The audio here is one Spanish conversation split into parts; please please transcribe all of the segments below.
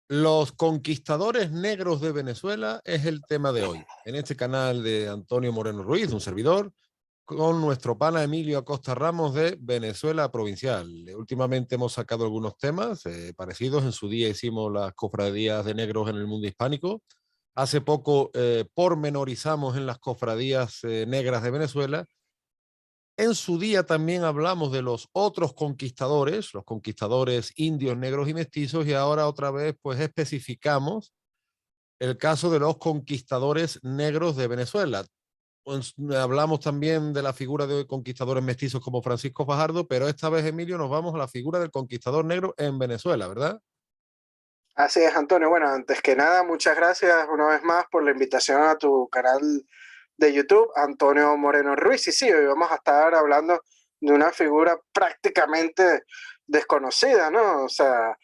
Los conquistadores negros de Venezuela es el tema de hoy. En este canal de Antonio Moreno Ruiz, un servidor, con nuestro pana Emilio Acosta Ramos de Venezuela Provincial. Últimamente hemos sacado algunos temas parecidos. En su día hicimos las cofradías de negros en el mundo hispánico. Hace poco pormenorizamos en las cofradías negras de Venezuela. En su día también hablamos de los otros conquistadores, los conquistadores indios, negros y mestizos, y ahora otra vez pues especificamos el caso de los conquistadores negros de Venezuela. Pues, hablamos también de la figura de conquistadores mestizos como Francisco Fajardo, pero esta vez, Emilio, nos vamos a la figura del conquistador negro en Venezuela, ¿verdad? Así es, Antonio. Bueno, antes que nada, muchas gracias una vez más por la invitación a tu canal de YouTube, Antonio Moreno Ruiz. Y sí, hoy vamos a estar hablando de una figura prácticamente desconocida, ¿no? O sea,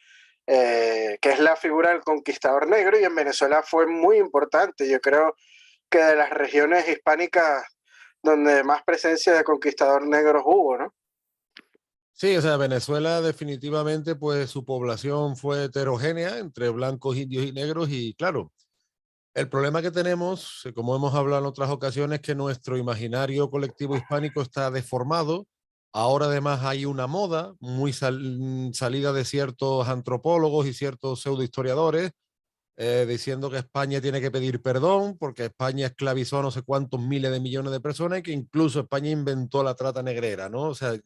que es la figura del conquistador negro y en Venezuela fue muy importante. Yo creo que de las regiones hispánicas donde más presencia de conquistador negros hubo, ¿no? Sí, o sea, Venezuela definitivamente, pues su población fue heterogénea entre blancos, indios y negros y claro, el problema que tenemos, como hemos hablado en otras ocasiones, es que nuestro imaginario colectivo hispánico está deformado. Ahora además hay una moda muy salida de ciertos antropólogos y ciertos pseudohistoriadores diciendo que España tiene que pedir perdón porque España esclavizó a no sé cuántos miles de millones de personas y que incluso España inventó la trata negrera, ¿no? O sea,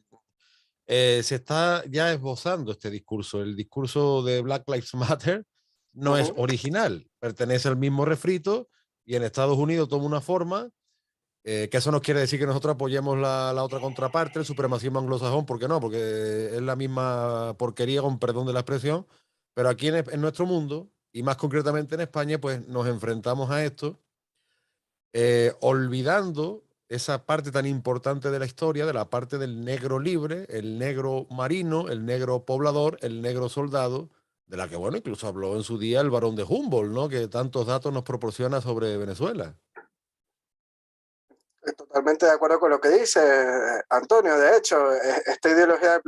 se está ya esbozando este discurso. El discurso de Black Lives Matter no es Ujú. original, pertenece al mismo refrito y en Estados Unidos toma una forma que eso no quiere decir que nosotros apoyemos la otra contraparte, el supremacismo anglosajón, ¿por qué no? Porque es la misma porquería, con perdón de la expresión, pero aquí en nuestro mundo, y más concretamente en España, pues nos enfrentamos a esto olvidando esa parte tan importante de la historia, de la parte del negro libre, el negro marino, el negro poblador, el negro soldado, de la que, bueno, incluso habló en su día el barón de Humboldt, ¿no? Que tantos datos nos proporciona sobre Venezuela. Totalmente de acuerdo con lo que dice Antonio. De hecho, esta ideología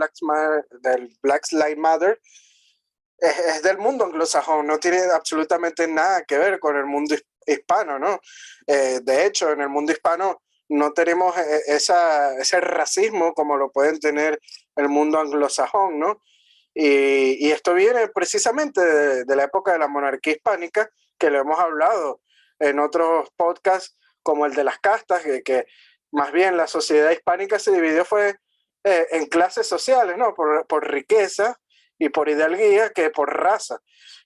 del Black Lives Matter es del mundo anglosajón, no tiene absolutamente nada que ver con el mundo hispano, ¿no? De hecho, en el mundo hispano no tenemos ese racismo como lo pueden tener el mundo anglosajón, ¿no? Y esto viene precisamente de la época de la monarquía hispánica, que lo hemos hablado en otros podcasts, como el de las castas, que más bien la sociedad hispánica se dividió fue en clases sociales, ¿no? Por riqueza y por hidalguía que por raza.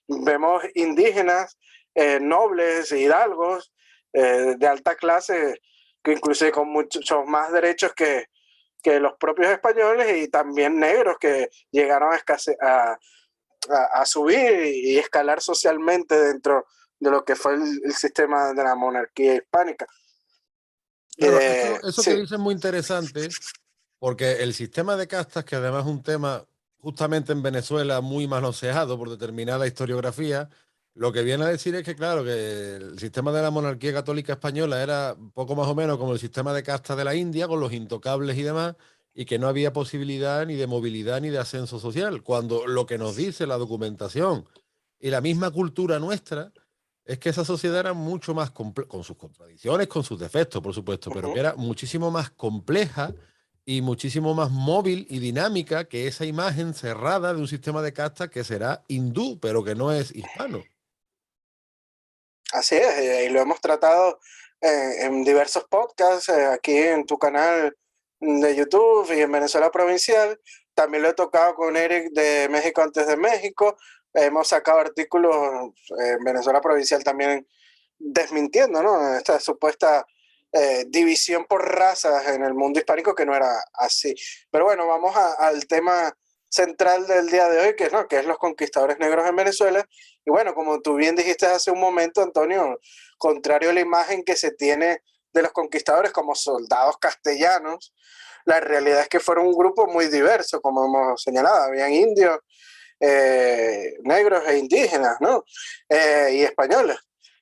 Vemos indígenas, nobles, hidalgos de alta clase, que inclusive con muchos más derechos que los propios españoles y también negros que llegaron a subir y escalar socialmente dentro de lo que fue el sistema de la monarquía hispánica. Claro, eso que Sí. dices es muy interesante, porque el sistema de castas, que además es un tema justamente en Venezuela muy manoseado por determinada historiografía, lo que viene a decir es que, claro, que el sistema de la monarquía católica española era poco más o menos como el sistema de castas de la India, con los intocables y demás, y que no había posibilidad ni de movilidad ni de ascenso social, cuando lo que nos dice la documentación y la misma cultura nuestra es que esa sociedad era mucho más compleja, con sus contradicciones, con sus defectos, por supuesto, Uh pero que -huh. era muchísimo más compleja y muchísimo más móvil y dinámica que esa imagen cerrada de un sistema de castas que será hindú, pero que no es hispano. Así es, y lo hemos tratado en diversos podcasts, aquí en tu canal de YouTube y en Venezuela Provincial. También lo he tocado con Eric de México antes de México. Hemos sacado artículos en Venezuela Provincial también desmintiendo, ¿no? Esta supuesta división por razas en el mundo hispánico que no era así. Pero bueno, vamos al tema central del día de hoy, que, ¿no? Que es los conquistadores negros en Venezuela. Y bueno, como tú bien dijiste hace un momento, Antonio, contrario a la imagen que se tiene de los conquistadores como soldados castellanos, la realidad es que fueron un grupo muy diverso, como hemos señalado. Habían indios, negros e indígenas, ¿no? Y españoles.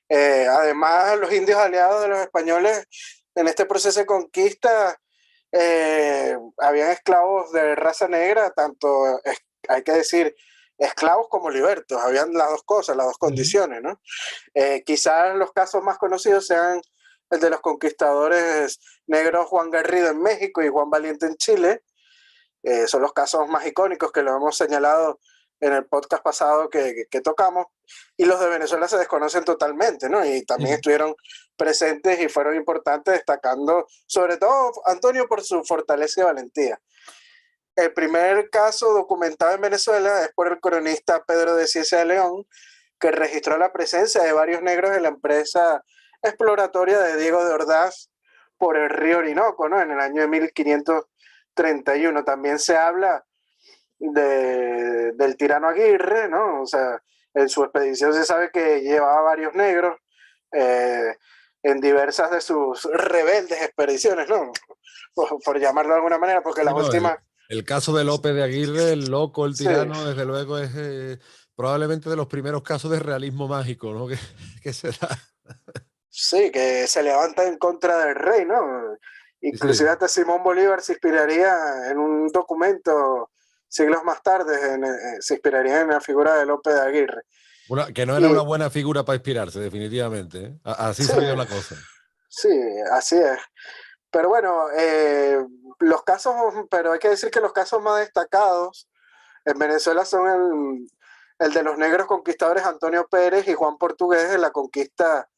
Además, los indios aliados de los españoles en este proceso de conquista habían esclavos de raza negra, tanto hay que decir esclavos como libertos, habían las dos cosas, las dos condiciones, ¿no? Quizás los casos más conocidos sean el de los conquistadores negros Juan Garrido en México y Juan Valiente en Chile. Son los casos más icónicos que lo hemos señalado en el podcast pasado que tocamos, y los de Venezuela se desconocen totalmente, ¿no? Y también estuvieron presentes y fueron importantes, destacando sobre todo Antonio por su fortaleza y valentía. El primer caso documentado en Venezuela es por el cronista Pedro de Cieza de León, que registró la presencia de varios negros en la empresa exploratoria de Diego de Ordaz por el río Orinoco, ¿no? En el año de 1531. También se habla del tirano Aguirre, ¿no? O sea, en su expedición se sabe que llevaba varios negros en diversas de sus rebeldes expediciones, ¿no? Por llamarlo de alguna manera, porque las últimas... El caso de López de Aguirre, el loco, el tirano, desde luego es probablemente de los primeros casos de realismo mágico, ¿no? Que se da. Sí, que se levanta en contra del rey, ¿no? Inclusive hasta Simón Bolívar se inspiraría en un documento siglos más tarde, se inspiraría en la figura de López de Aguirre. Que no era una buena figura para inspirarse, definitivamente, ¿eh? Así salió la cosa. Sí, así es. Pero bueno, los casos, pero hay que decir que los casos más destacados en Venezuela son el de los negros conquistadores Antonio Pérez y Juan Portugués en la conquista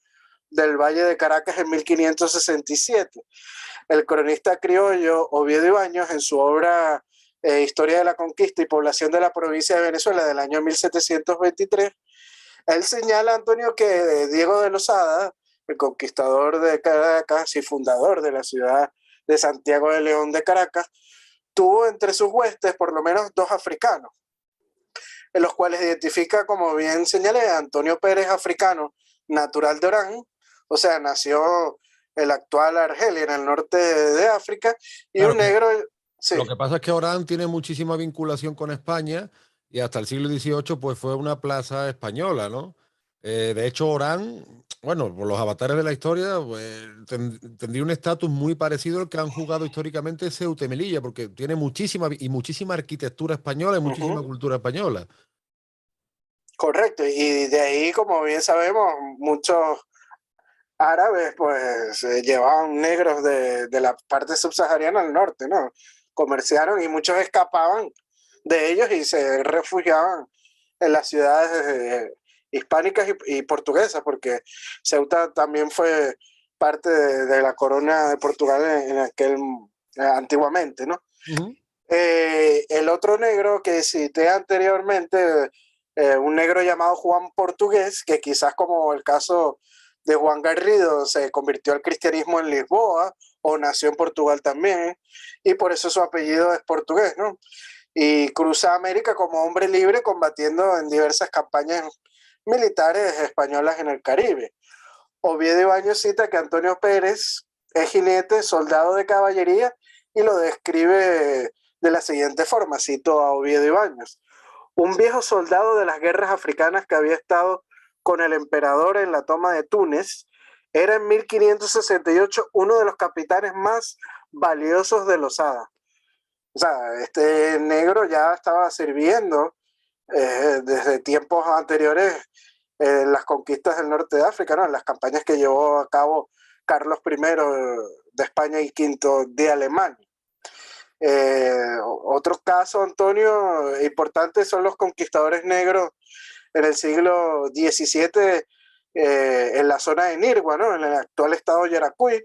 del Valle de Caracas en 1567. El cronista criollo Oviedo Ibáñez, en su obra Historia de la Conquista y Población de la Provincia de Venezuela del año 1723, él señala, Antonio, que Diego de Lozada, el conquistador de Caracas y fundador de la ciudad de Santiago de León de Caracas, tuvo entre sus huestes por lo menos 2 africanos, en los cuales identifica, como bien señalé, a Antonio Pérez, africano, natural de Orán, o sea, nació el actual Argelia, en el norte de África, y claro, un negro... Sí. Lo que pasa es que Orán tiene muchísima vinculación con España y hasta el siglo XVIII pues fue una plaza española, ¿no? De hecho, Orán, bueno, por los avatares de la historia, pues, tendría un estatus muy parecido al que han jugado históricamente Ceuta y Melilla, porque tiene muchísima arquitectura española y muchísima cultura española. Correcto, y de ahí, como bien sabemos, muchos árabes pues llevaban negros de la parte subsahariana al norte, ¿no? Comerciaron y muchos escapaban de ellos y se refugiaban en las ciudades hispánicas y portuguesas, porque Ceuta también fue parte de la corona de Portugal en aquel antiguamente, ¿no? El otro negro que cité anteriormente, un negro llamado Juan Portugués, que quizás como el caso de Juan Garrido se convirtió al cristianismo en Lisboa o nació en Portugal también, y por eso su apellido es portugués, ¿no? Y cruza América como hombre libre combatiendo en diversas campañas militares españolas en el Caribe. Oviedo Ibáñez cita que Antonio Pérez es jinete, soldado de caballería, y lo describe de la siguiente forma, cito a Oviedo Ibáñez: un viejo soldado de las guerras africanas que había estado con el emperador en la toma de Túnez, era en 1568 uno de los capitanes más valiosos de Lozada. O sea, este negro ya estaba sirviendo desde tiempos anteriores en las conquistas del norte de África, ¿no? En las campañas que llevó a cabo Carlos I de España y V de Alemania. Otro caso, Antonio, importante son los conquistadores negros en el siglo XVII en la zona de Nirgua, ¿no? En el actual estado de Yaracuy.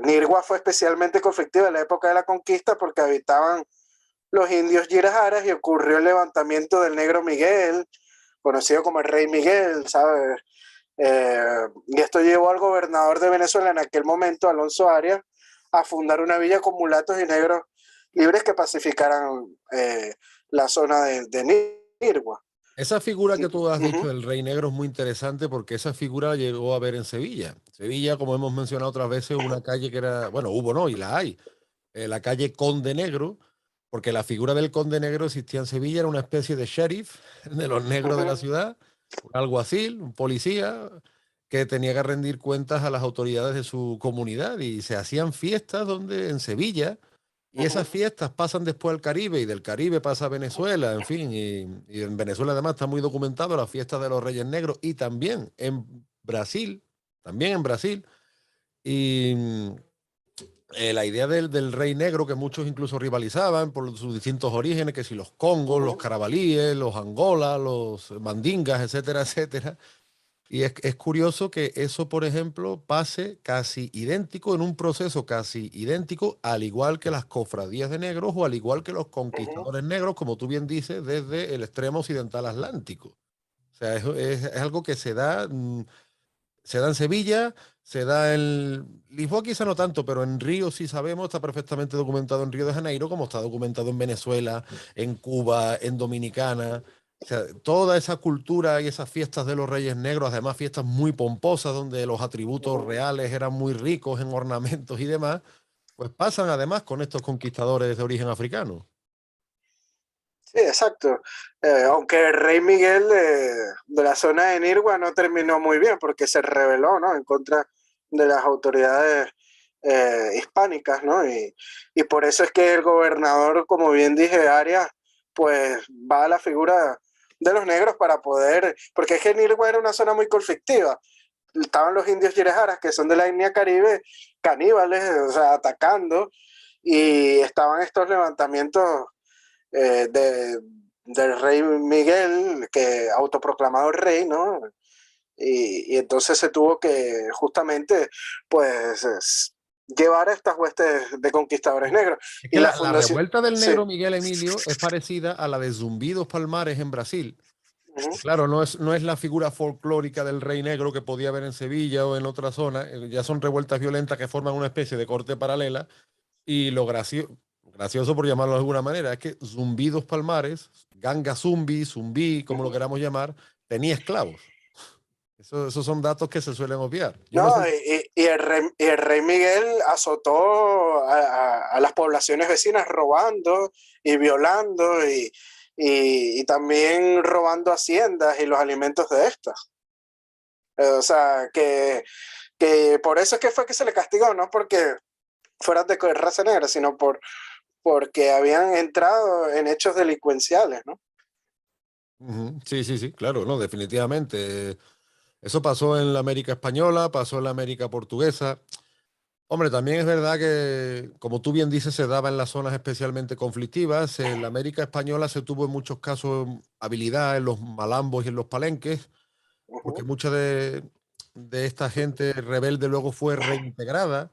Nirgua fue especialmente conflictiva en la época de la conquista porque habitaban los indios yirajaras y ocurrió el levantamiento del negro Miguel, conocido como el Rey Miguel, ¿sabes? Y esto llevó al gobernador de Venezuela en aquel momento, Alonso Arias, a fundar una villa con mulatos y negros libres que pacificaran la zona de Nirgua. Esa figura que tú has dicho del Rey Negro es muy interesante porque esa figura llegó a ver en Sevilla. Sevilla, como hemos mencionado otras veces, una calle que era, bueno, hubo no, y la hay, la calle Conde Negro, porque la figura del Conde Negro existía en Sevilla, era una especie de sheriff de los negros de la ciudad, un alguacil, un policía, que tenía que rendir cuentas a las autoridades de su comunidad y se hacían fiestas donde en Sevilla Y esas fiestas pasan después al Caribe y del Caribe pasa a Venezuela, en fin, y en Venezuela además está muy documentado la fiesta de los Reyes Negros y también en Brasil. Y la idea del Rey Negro, que muchos incluso rivalizaban por sus distintos orígenes, que si los congos, los carabalíes, los angolas, los mandingas, etcétera, etcétera. Y es curioso que eso, por ejemplo, pase casi idéntico, en un proceso casi idéntico, al igual que las cofradías de negros o al igual que los conquistadores negros, como tú bien dices, desde el extremo occidental atlántico. O sea, es algo que se da en Sevilla, se da en Lisboa quizá no tanto, pero en Río sí sabemos, está perfectamente documentado en Río de Janeiro, como está documentado en Venezuela, en Cuba, en Dominicana. O sea, toda esa cultura y esas fiestas de los Reyes Negros, además fiestas muy pomposas, donde los atributos reales eran muy ricos en ornamentos y demás, pues pasan además con estos conquistadores de origen africano. Sí, exacto. Aunque el rey Miguel de la zona de Nirgua no terminó muy bien porque se rebeló, ¿no? En contra de las autoridades hispánicas, ¿no? Y por eso es que el gobernador, como bien dije, Arias, pues va a la figura de los negros para poder, porque es que Nirgua era una zona muy conflictiva. Estaban los indios Yirejaras, que son de la etnia caribe, caníbales, o sea, atacando, y estaban estos levantamientos del rey Miguel, que autoproclamado rey, ¿no? Y entonces se tuvo que justamente, pues, llevar a estas huestes de conquistadores negros. Es Y que la la fundación, revuelta del sí, negro Miguel Emilio es parecida a la de Zumbidos Palmares en Brasil. Claro, no es la figura folclórica del rey negro que podía haber en Sevilla o en otra zona. Ya son revueltas violentas que forman una especie de corte paralela. Y lo gracioso, por llamarlo de alguna manera, es que Zumbidos Palmares, Ganga Zumbi, Zumbí, como lo queramos llamar, tenía esclavos. Esos son datos que se suelen obviar. Yo no no, sé. y el rey Miguel azotó a las poblaciones vecinas robando y violando y también robando haciendas y los alimentos de estas. O sea, que por eso es que fue que se le castigó, no porque fueran de raza negra, sino porque habían entrado en hechos delincuenciales, ¿no? Ujú. Sí, sí, sí, claro, no, definitivamente. Eso pasó en la América española, pasó en la América portuguesa. Hombre, también es verdad que, como tú bien dices, se daba en las zonas especialmente conflictivas. En la América española se tuvo en muchos casos habilidad en los malambos y en los palenques, porque mucha de esta gente rebelde luego fue reintegrada.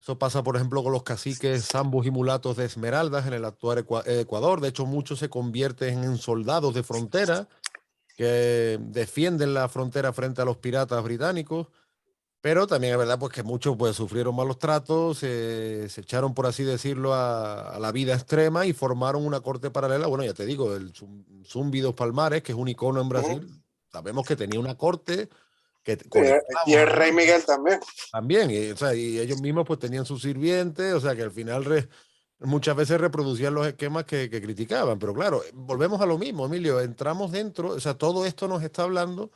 Eso pasa, por ejemplo, con los caciques zambos y mulatos de Esmeraldas en el actual Ecuador. De hecho, muchos se convierten en soldados de frontera que defienden la frontera frente a los piratas británicos. Pero también es verdad pues, que muchos pues, sufrieron malos tratos, se echaron, por así decirlo, a la vida extrema y formaron una corte paralela. Bueno, ya te digo, el Zumbi Palmares, que es un icono en Brasil, sabemos que tenía una corte con Y esclavos el rey además. Miguel también. También, y, o sea, y ellos mismos pues tenían sus sirvientes, o sea que al final muchas veces reproducían los esquemas que criticaban. Pero claro, volvemos a lo mismo, Emilio, entramos dentro, o sea, todo esto nos está hablando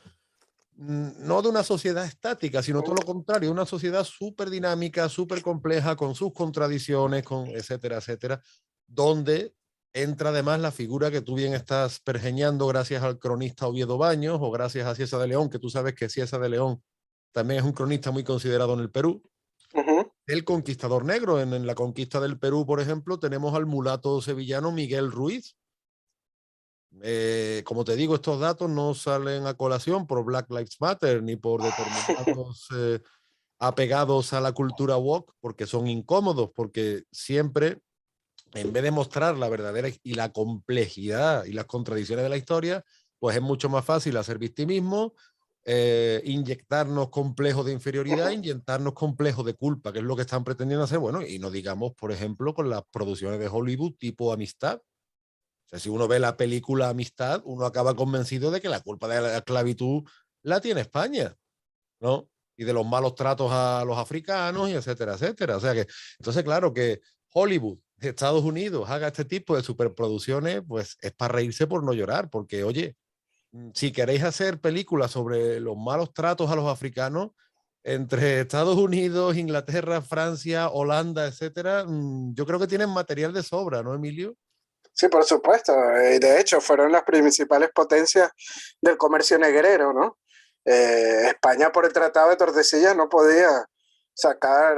no de una sociedad estática, sino todo lo contrario, una sociedad súper dinámica, súper compleja, con sus contradicciones, con etcétera, etcétera, donde entra además la figura que tú bien estás pergeñando gracias al cronista Oviedo Baños o gracias a Ciesa de León, que tú sabes que Ciesa de León también es un cronista muy considerado en el Perú. El conquistador negro. En la conquista del Perú, por ejemplo, tenemos al mulato sevillano Miguel Ruiz. Como te digo, estos datos no salen a colación por Black Lives Matter ni por determinados apegados a la cultura woke, porque son incómodos, porque siempre, en vez de mostrar la verdadera y la complejidad y las contradicciones de la historia, pues es mucho más fácil hacer victimismo, inyectarnos complejos de inferioridad, inyectarnos complejos de culpa, que es lo que están pretendiendo hacer. Bueno, y no digamos, por ejemplo, con las producciones de Hollywood tipo Amistad. O sea, si uno ve la película Amistad, uno acaba convencido de que la culpa de la esclavitud la tiene España, ¿no? Y de los malos tratos a los africanos y etcétera, etcétera. O sea que, entonces, claro que Hollywood, Estados Unidos, haga este tipo de superproducciones, pues es para reírse por no llorar, porque, oye, si queréis hacer películas sobre los malos tratos a los africanos, entre Estados Unidos, Inglaterra, Francia, Holanda, etcétera, yo creo que tienen material de sobra, ¿no, Emilio? Sí, por supuesto. De hecho, fueron las principales potencias del comercio negrero, ¿no? España por el Tratado de Tordesillas no podía sacar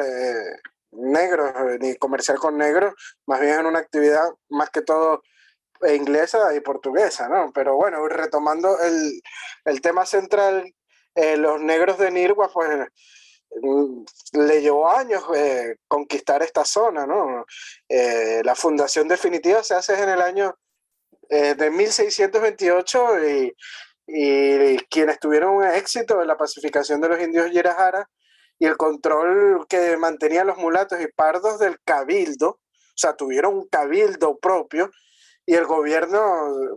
negros ni comerciar con negros, más bien en una actividad más que todo inglesa y portuguesa, ¿no? Pero bueno, retomando el tema central, los negros de Nirgua, pues le llevó años conquistar esta zona, ¿no? La fundación definitiva se hace en el año de 1628 y quienes tuvieron un éxito en la pacificación de los indios Yirajara y el control que mantenían los mulatos y pardos del cabildo, o sea, tuvieron un cabildo propio y el gobierno,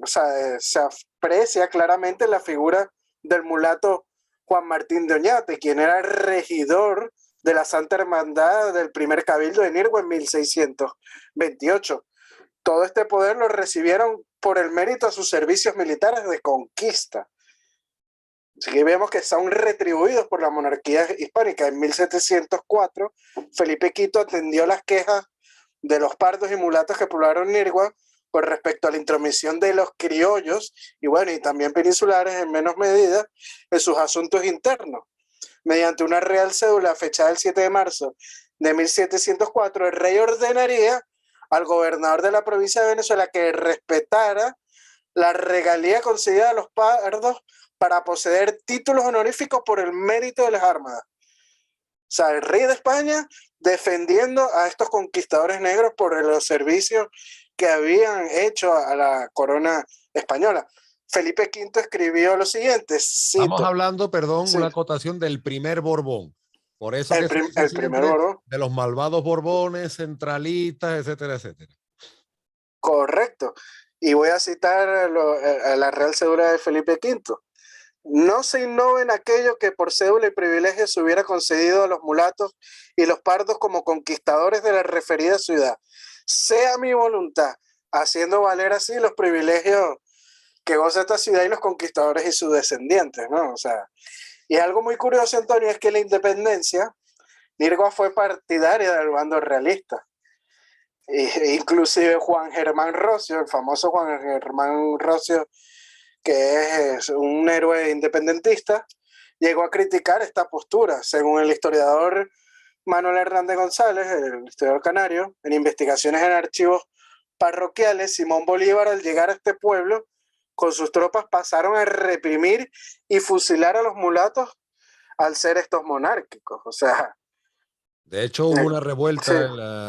o sea, se aprecia claramente la figura del mulato Juan Martín de Oñate, quien era regidor de la Santa Hermandad del primer cabildo de Nirgua en 1628. Todo este poder lo recibieron por el mérito a sus servicios militares de conquista. Así que vemos que son retribuidos por la monarquía hispánica. En 1704, Felipe V atendió las quejas de los pardos y mulatos que poblaron Nirgua con respecto a la intromisión de los criollos y bueno, y también peninsulares en menos medida en sus asuntos internos. Mediante una real cédula fechada el 7 de marzo de 1704, el rey ordenaría al gobernador de la provincia de Venezuela que respetara la regalía concedida a los pardos para poseer títulos honoríficos por el mérito de las armadas. O sea, el rey de España defendiendo a estos conquistadores negros por los servicios que habían hecho a la corona española. Felipe V escribió lo siguiente, cito, Estamos hablando, perdón, sí, una acotación del primer Borbón. Por eso que se dice el primer siempre Borbón. de los malvados Borbones, centralistas, etcétera, etcétera. Correcto. Y voy a citar a la Real Cédula de Felipe V. No se innoven aquello que por cédula y privilegio se hubiera concedido a los mulatos y los pardos como conquistadores de la referida ciudad. Sea mi voluntad, haciendo valer así los privilegios que goza esta ciudad y los conquistadores y sus descendientes, ¿no? O sea, y algo muy curioso, Antonio, es que la independencia, Nirgua fue partidaria del bando realista. Inclusive Juan Germán Rocio, el famoso Juan Germán Rocio, que es un héroe independentista, llegó a criticar esta postura. Según el historiador Manuel Hernández González, el historiador canario, en investigaciones en archivos parroquiales, Simón Bolívar al llegar a este pueblo con sus tropas pasaron a reprimir y fusilar a los mulatos al ser estos monárquicos. O sea, de hecho, hubo una sí. revuelta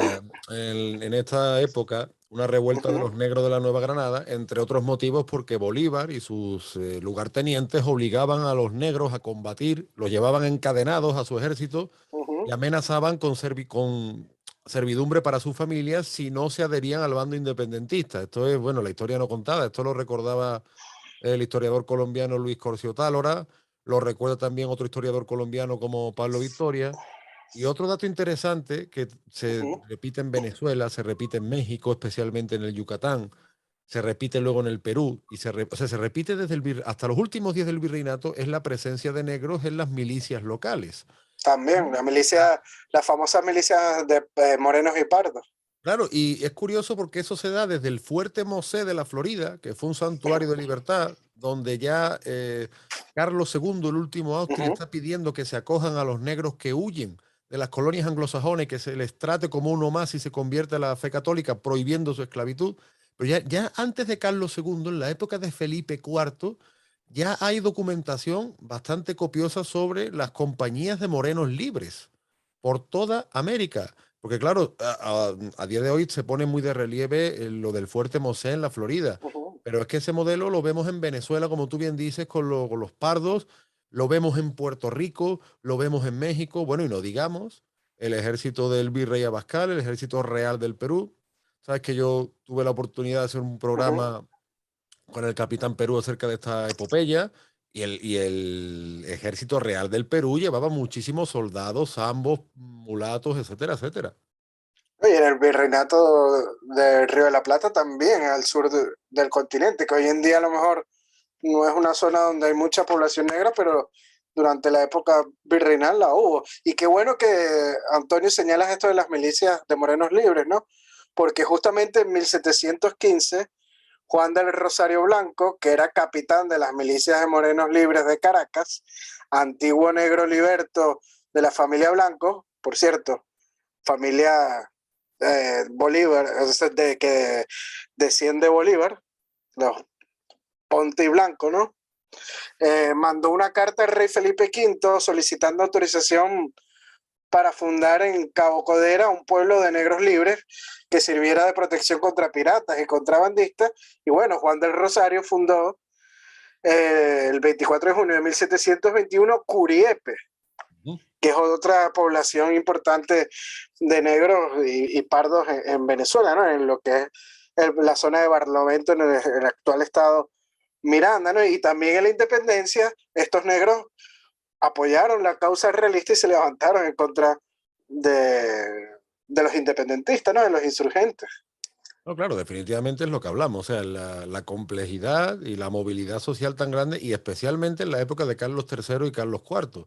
en esta época, una revuelta de Uh-huh. los negros de la Nueva Granada, entre otros motivos porque Bolívar y sus lugartenientes obligaban a los negros a combatir, los llevaban encadenados a su ejército y Uh-huh. amenazaban con servidumbre para sus familias si no se adherían al bando independentista. Esto es, bueno, la historia no contada, esto lo recordaba el historiador colombiano Luis Corcio Tálora, lo recuerda también otro historiador colombiano como Pablo Victoria. Y otro dato interesante que se Uh-huh. repite en Venezuela, se repite en México, especialmente en el Yucatán, se repite luego en el Perú, y o sea, se repite desde hasta los últimos días del virreinato, es la presencia de negros en las milicias locales. También, la milicia, la famosa milicia de morenos y pardos. Claro, y es curioso porque eso se da desde el Fuerte Mosé de la Florida, que fue un santuario de libertad, donde ya Carlos II, el último Austria, Uh-huh. está pidiendo que se acojan a los negros que huyen de las colonias anglosajonas, que se les trate como uno más y se convierte a la fe católica, prohibiendo su esclavitud. Pero ya antes de Carlos II, en la época de Felipe IV, ya hay documentación bastante copiosa sobre las compañías de morenos libres por toda América. Porque claro, a día de hoy se pone muy de relieve lo del Fuerte Mosé en la Florida, Uh-huh. pero es que ese modelo lo vemos en Venezuela, como tú bien dices, con los pardos, lo vemos en Puerto Rico, lo vemos en México, bueno, y no digamos, el ejército del virrey Abascal, el ejército real del Perú. Sabes que yo tuve la oportunidad de hacer un Uh-huh. programa con el Capitán Perú acerca de esta epopeya. Y el ejército real del Perú llevaba muchísimos soldados, ambos mulatos, etcétera, etcétera. Y en el virreinato del Río de la Plata también, al sur del continente, que hoy en día a lo mejor no es una zona donde hay mucha población negra, pero durante la época virreinal la hubo. Y qué bueno que, Antonio, señalas esto de las milicias de morenos libres, ¿no? Porque justamente en 1715, Juan del Rosario Blanco, que era capitán de las milicias de morenos libres de Caracas, antiguo negro liberto de la familia Blanco, por cierto, familia Bolívar, que desciende Bolívar, los Ponte y Blanco, ¿no? Mandó una carta al rey Felipe V solicitando autorización para fundar en Cabo Codera un pueblo de negros libres que sirviera de protección contra piratas y contrabandistas. Y bueno, Juan del Rosario fundó el 24 de junio de 1721 Curiepe, que es otra población importante de negros y pardos en Venezuela, ¿no? En lo que es la zona de Barlovento, en el actual estado Miranda, ¿no? Y también en la independencia, estos negros apoyaron la causa realista y se levantaron en contra de los independentistas, ¿no? De los insurgentes. No, claro, definitivamente es lo que hablamos, o sea, la complejidad y la movilidad social tan grande, y especialmente en la época de Carlos III y Carlos IV.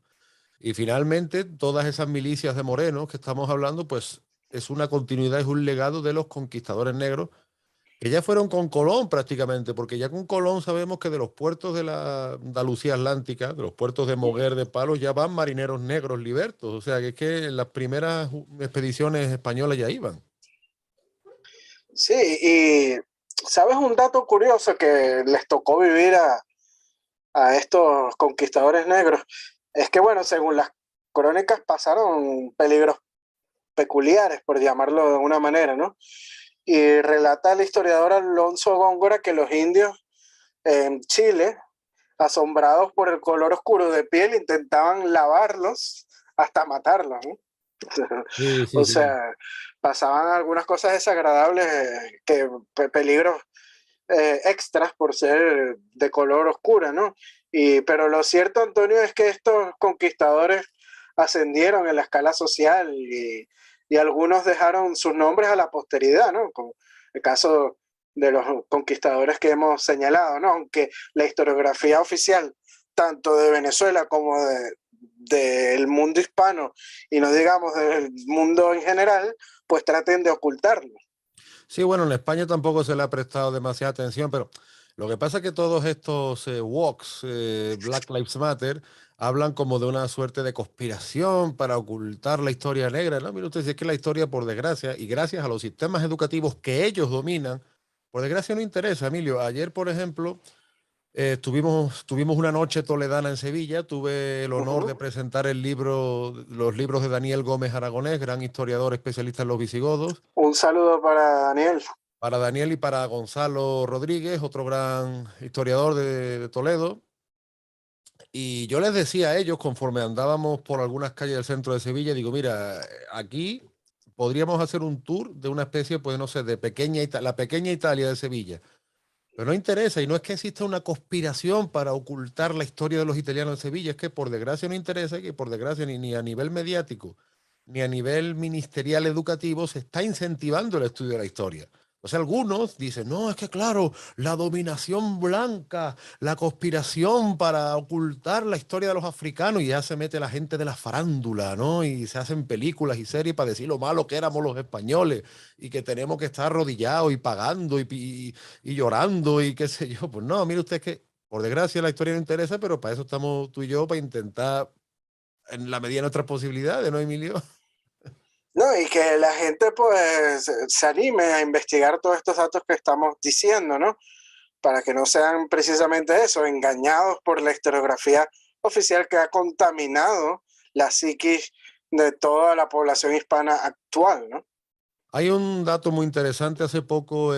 Y finalmente, todas esas milicias de morenos que estamos hablando, pues es una continuidad, es un legado de los conquistadores negros, que ya fueron con Colón prácticamente, porque ya con Colón sabemos que de los puertos de la Andalucía Atlántica, de los puertos de Moguer, de Palos, ya van marineros negros libertos. O sea, que es que en las primeras expediciones españolas ya iban. Sí, y sabes un dato curioso que les tocó vivir a estos conquistadores negros, es que bueno, según las crónicas pasaron peligros peculiares, por llamarlo de una manera, ¿no? Y relata el historiador Alonso Góngora que los indios en Chile, asombrados por el color oscuro de piel, intentaban lavarlos hasta matarlos, ¿no? Sí, sí, O sí. sea, pasaban algunas cosas desagradables, peligros extras por ser de color oscura, ¿no? Pero lo cierto, Antonio, es que estos conquistadores ascendieron en la escala social y algunos dejaron sus nombres a la posteridad, ¿no? Como el caso de los conquistadores que hemos señalado, ¿no? Aunque la historiografía oficial, tanto de Venezuela como del mundo hispano, y no digamos del mundo en general, pues traten de ocultarlo. Sí, bueno, en España tampoco se le ha prestado demasiada atención, pero lo que pasa es que todos estos walks, Black Lives Matter, hablan como de una suerte de conspiración para ocultar la historia negra, ¿no? Mire usted, si es que la historia, por desgracia, y gracias a los sistemas educativos que ellos dominan, por desgracia no interesa, Emilio. Ayer, por ejemplo, tuvimos una noche toledana en Sevilla. Tuve el honor de presentar los libros de Daniel Gómez Aragonés, gran historiador especialista en los visigodos. Un saludo para Daniel. Para Daniel y para Gonzalo Rodríguez, otro gran historiador de Toledo. Y yo les decía a ellos, conforme andábamos por algunas calles del centro de Sevilla, digo, mira, aquí podríamos hacer un tour de una especie, pues no sé, de la pequeña Italia de Sevilla. Pero no interesa, y no es que exista una conspiración para ocultar la historia de los italianos en Sevilla, es que por desgracia no interesa, y que por desgracia ni a nivel mediático ni a nivel ministerial educativo se está incentivando el estudio de la historia. O sea, algunos dicen, no, es que claro, la dominación blanca, la conspiración para ocultar la historia de los africanos, y ya se mete la gente de la farándula, ¿no? Y se hacen películas y series para decir lo malo que éramos los españoles y que tenemos que estar arrodillados y pagando y llorando y qué sé yo. Pues no, mire usted que, por desgracia, la historia no interesa, pero para eso estamos tú y yo, para intentar, en la medida de nuestras posibilidades, ¿no, Emilio? No, y que la gente pues se anime a investigar todos estos datos que estamos diciendo, ¿no? Para que no sean precisamente eso, engañados por la historiografía oficial que ha contaminado la psiquis de toda la población hispana actual, ¿no? Hay un dato muy interesante. Hace poco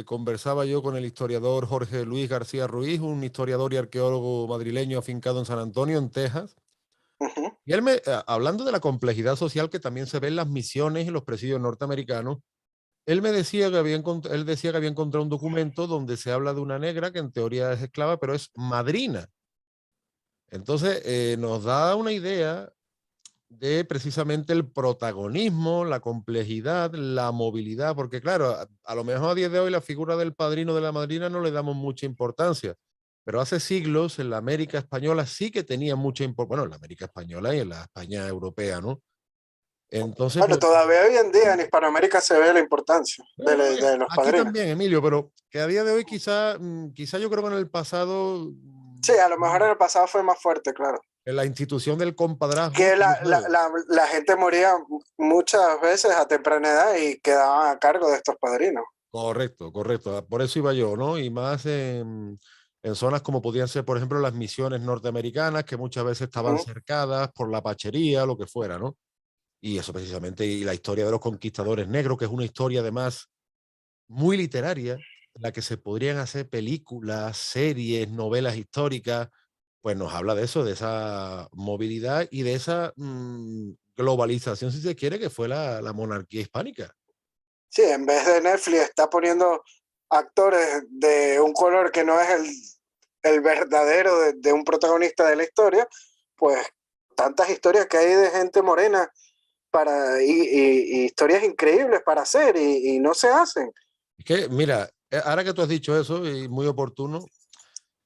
conversaba yo con el historiador Jorge Luis García Ruiz, un historiador y arqueólogo madrileño afincado en San Antonio, en Texas. Ujú. Y hablando de la complejidad social que también se ve en las misiones y los presidios norteamericanos, él me decía que él decía que había encontrado un documento donde se habla de una negra que en teoría es esclava, pero es madrina. Entonces, nos da una idea de precisamente el protagonismo, la complejidad, la movilidad, porque claro, a lo mejor a día de hoy la figura del padrino de la madrina no le damos mucha importancia, pero hace siglos en la América española sí que tenía mucha importancia, bueno, en la América española y en la España europea, ¿no? Entonces, Bueno, pues, todavía hoy en día en Hispanoamérica se ve la importancia bueno, de los aquí padrinos. también, Emilio, pero que a día de hoy quizá yo creo que en el pasado Sí, a lo mejor en el pasado fue más fuerte, claro. en la institución del compadrazgo, Que tú lo sabes. la gente moría muchas veces a temprana edad y quedaban a cargo de estos padrinos. Correcto, correcto. Por eso iba yo, ¿no? Y más en zonas como podían ser, por ejemplo, las misiones norteamericanas, que muchas veces estaban Ujú. cercadas por la pachería, lo que fuera, ¿no? Y eso precisamente, y la historia de los conquistadores negros, que es una historia además muy literaria, en la que se podrían hacer películas, series, novelas históricas, pues nos habla de eso, de esa movilidad y de esa globalización, si se quiere, que fue la monarquía hispánica. Sí, en vez de Netflix está poniendo actores de un color que no es el verdadero de un protagonista de la historia, pues tantas historias que hay de gente morena y historias increíbles para hacer y no se hacen. Es que, mira, ahora que tú has dicho eso, y muy oportuno,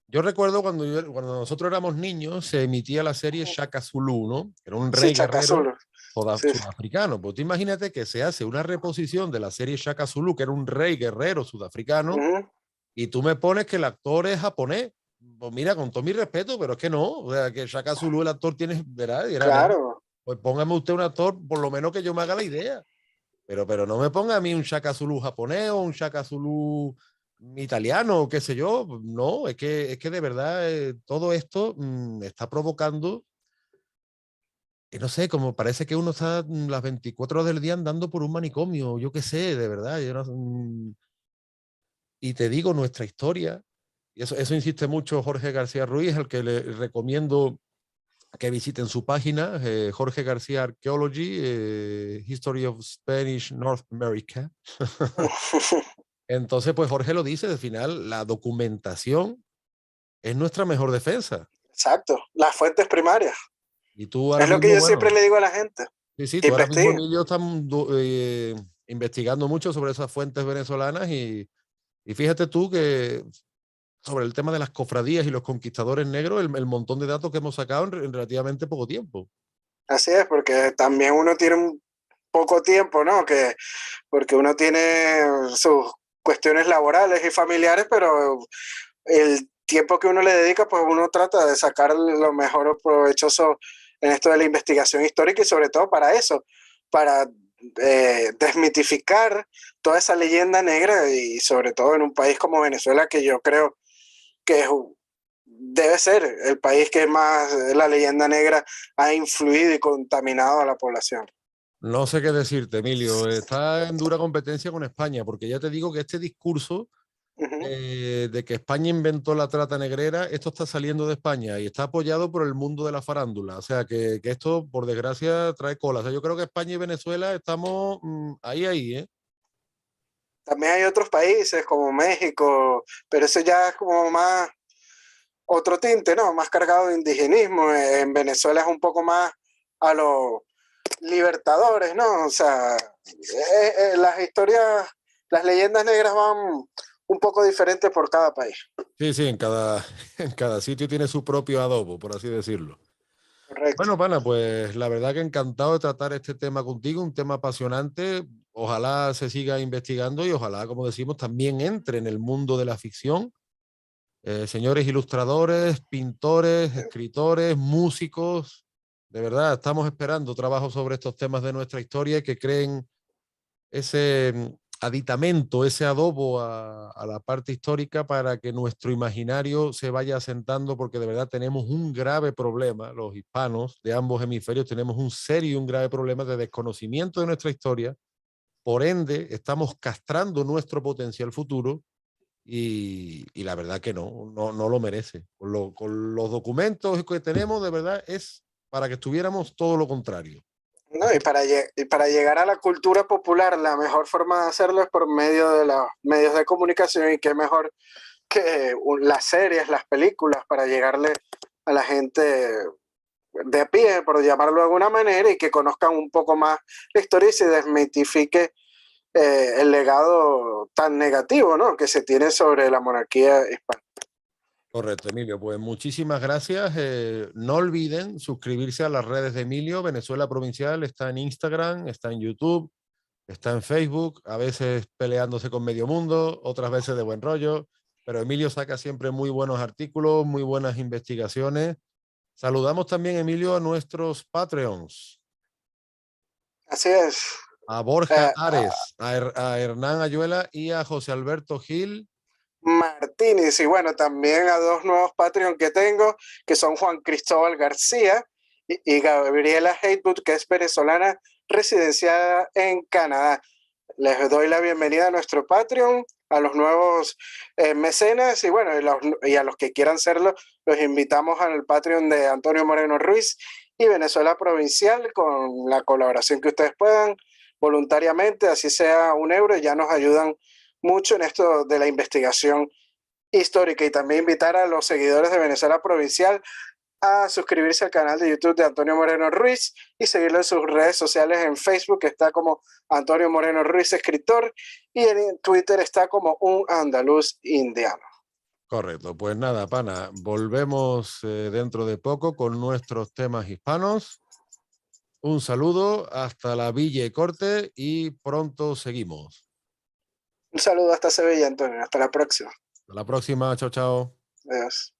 yo recuerdo cuando nosotros éramos niños, se emitía la serie Shaka Zulu, ¿no? Era un Sí, rey guerrero Chacazulu. Sí, sudafricano. Pues tú imagínate que se hace una reposición de la serie Shaka Zulu, que era un rey guerrero sudafricano, ujú, y tú me pones que el actor es japonés. Pues mira, con todo mi respeto, pero es que no. O sea, que Shaka Zulu, el actor tiene, ¿verdad? Y era, no, claro. pues póngame usted un actor, por lo menos que yo me haga la idea. Pero no me ponga a mí un Shaka Zulu japonés o un Shaka Zulu italiano o qué sé yo. No, es que de verdad todo esto está provocando, no sé, como parece que uno está las 24 horas del día andando por un manicomio, yo qué sé, de verdad. Y te digo, nuestra historia, y eso insiste mucho Jorge García Ruiz, al que le recomiendo que visiten su página, Jorge García Archaeology, History of Spanish North America. Entonces, pues Jorge lo dice, al final la documentación es nuestra mejor defensa. Exacto, las fuentes primarias. Y tú ahora Es lo que mismo, yo siempre bueno, le digo a la gente. sí, sí, tú ahora mismo, Investiguen. Emilio, están investigando mucho sobre esas fuentes venezolanas y fíjate tú que sobre el tema de las cofradías y los conquistadores negros, el montón de datos que hemos sacado en relativamente poco tiempo. Así es, porque también uno tiene un poco tiempo, ¿no? Porque uno tiene sus cuestiones laborales y familiares, pero el tiempo que uno le dedica, pues uno trata de sacar lo mejor provechoso en esto de la investigación histórica y sobre todo para eso, para desmitificar toda esa leyenda negra y sobre todo en un país como Venezuela que yo creo que debe ser el país que más la leyenda negra ha influido y contaminado a la población. No sé qué decirte, Emilio. Está en dura competencia con España, porque ya te digo que este discurso Ujú. de que España inventó la trata negrera, esto está saliendo de España y está apoyado por el mundo de la farándula. O sea, que esto, por desgracia, trae cola. O sea, yo creo que España y Venezuela estamos ahí, ¿eh? También hay otros países como México, pero eso ya es como más otro tinte, ¿no? Más cargado de indigenismo. En Venezuela es un poco más a los libertadores, ¿no? O sea, las historias, las leyendas negras van un poco diferentes por cada país. Sí, sí, en cada sitio tiene su propio adobo, por así decirlo. Correcto. Bueno, pana, pues la verdad que encantado de tratar este tema contigo, un tema apasionante. Ojalá se siga investigando y ojalá, como decimos, también entre en el mundo de la ficción. Señores ilustradores, pintores, escritores, músicos, de verdad, estamos esperando trabajo sobre estos temas de nuestra historia y que creen ese aditamento, ese adobo a la parte histórica para que nuestro imaginario se vaya asentando, porque de verdad tenemos un grave problema, los hispanos de ambos hemisferios tenemos un serio y un grave problema de desconocimiento de nuestra historia, por ende estamos castrando nuestro potencial futuro y la verdad que no lo merece. Con los documentos que tenemos, de verdad, es para que estuviéramos todo lo contrario. ¿No? Así Y para llegar a la cultura popular, la mejor forma de hacerlo es por medio de los medios de comunicación y qué mejor que las series, las películas, para llegarle a la gente de a pie, por llamarlo de alguna manera, y que conozcan un poco más la historia y se desmitifique el legado tan negativo, ¿no? Que se tiene sobre la monarquía hispana. Correcto, Emilio. Pues muchísimas gracias. No olviden suscribirse a las redes de Emilio. Venezuela Provincial está en Instagram, está en YouTube, está en Facebook, a veces peleándose con medio mundo, otras veces de buen rollo. Pero Emilio saca siempre muy buenos artículos, muy buenas investigaciones. Saludamos también, Emilio, a nuestros Patreons. Así es. A Borja Eh, Ares, a Hernán Ayuela y a José Alberto Gil. Martínez, y bueno, también a dos nuevos Patreon que tengo, que son Juan Cristóbal García y Gabriela Hatewood, que es venezolana residenciada en Canadá. Les doy la bienvenida a nuestro Patreon, a los nuevos mecenas, y bueno, y a los que quieran serlo, los invitamos al Patreon de Antonio Moreno Ruiz y Venezuela Provincial, con la colaboración que ustedes puedan voluntariamente, así sea €1, ya nos ayudan mucho en esto de la investigación histórica. Y también invitar a los seguidores de Venezuela Provincial a suscribirse al canal de YouTube de Antonio Moreno Ruiz y seguirlo en sus redes sociales. En Facebook está como Antonio Moreno Ruiz Escritor y en Twitter está como Un Andaluz Indiano. Correcto, pues nada, pana, volvemos dentro de poco con nuestros temas hispanos. Un saludo hasta la Villa y Corte y pronto seguimos. Un saludo hasta Sevilla, Antonio. Hasta la próxima. Hasta la próxima, chao, chao. Adiós.